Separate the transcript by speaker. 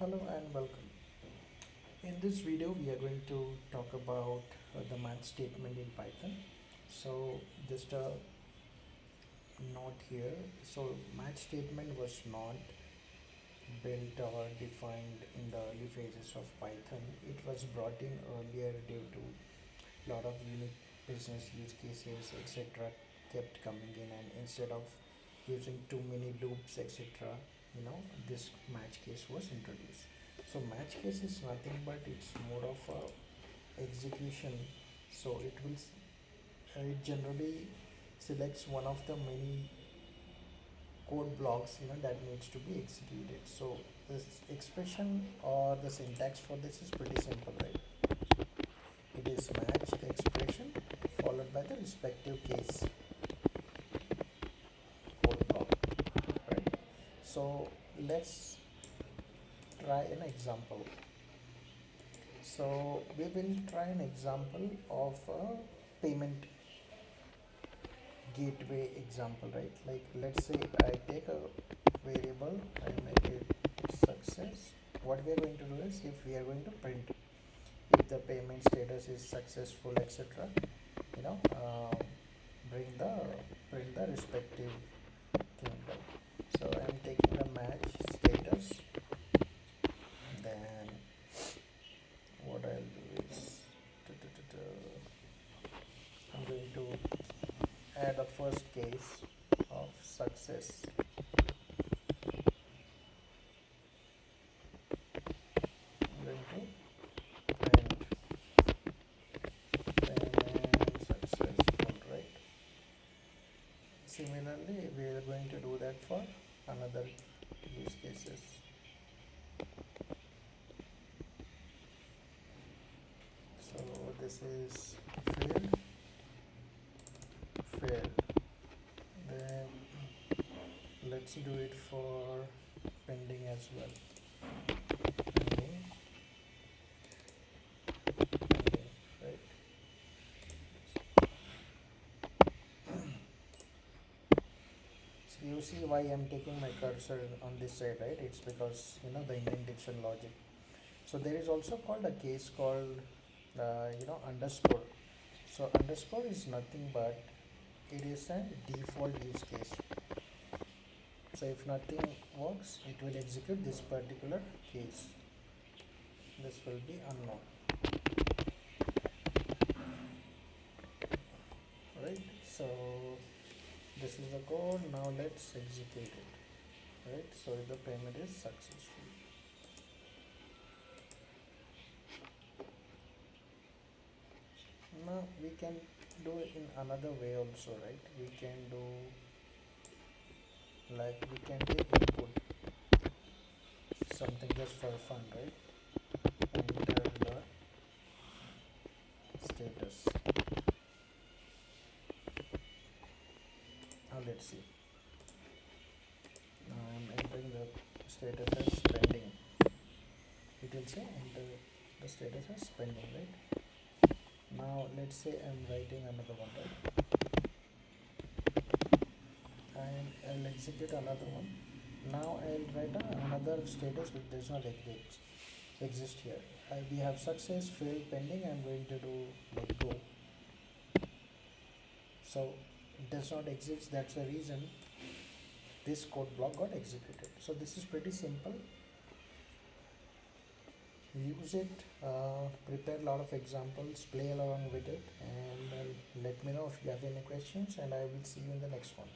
Speaker 1: Hello and welcome. In this video, we are going to talk about the match statement in Python. So, just a note here. So, match statement was not built or defined in the early phases of Python. It was brought in earlier due to a lot of unique business use cases, etc., kept coming in, and instead of using too many loops, etc., this match case was introduced. So match case is nothing but it's more of a execution. So it generally selects one of the many code blocks that needs to be executed. So this expression or the syntax for this is pretty simple, right? It is match expression followed by the respective case code block, right? So let's try an example. So we will try an example of a payment gateway example, right? Like let's say I take a variable, I make it success. What we are going to do is, if we are going to print if the payment status is successful, etc., you know um, bring the print the respective thing, right? So I'm taking the match status, then what I'll do is I'm going to add a first case of success. I'm going to print payment successful, right? Similarly, we are going to do that for another use cases. So this is failed. Then let's do it for pending as well. Pending, right? So you see why I'm taking my cursor on this side, right? It's because the indentation logic. So there is also called a case called underscore. So underscore is nothing but it is a default use case. So if nothing works, it will execute this particular case. This will be unknown, right? So this is the code. Now let's execute it, right? So the payment is successful. Now we can do it in another way also, right? We can do like we can take input something just for fun, right? Enter the status. Now let's see. Now I'm entering the status as pending. It will say enter the status as pending, right? Now let's say I'm writing another one, right? And I'll execute another one. Now I'll write another status which does not exist here. We have success, failed, pending. I'm going to do let go. So it does not exist. That's the reason this code block got executed. So this is pretty simple. Use it, prepare a lot of examples, play along with it, and let me know if you have any questions, and I will see you in the next one.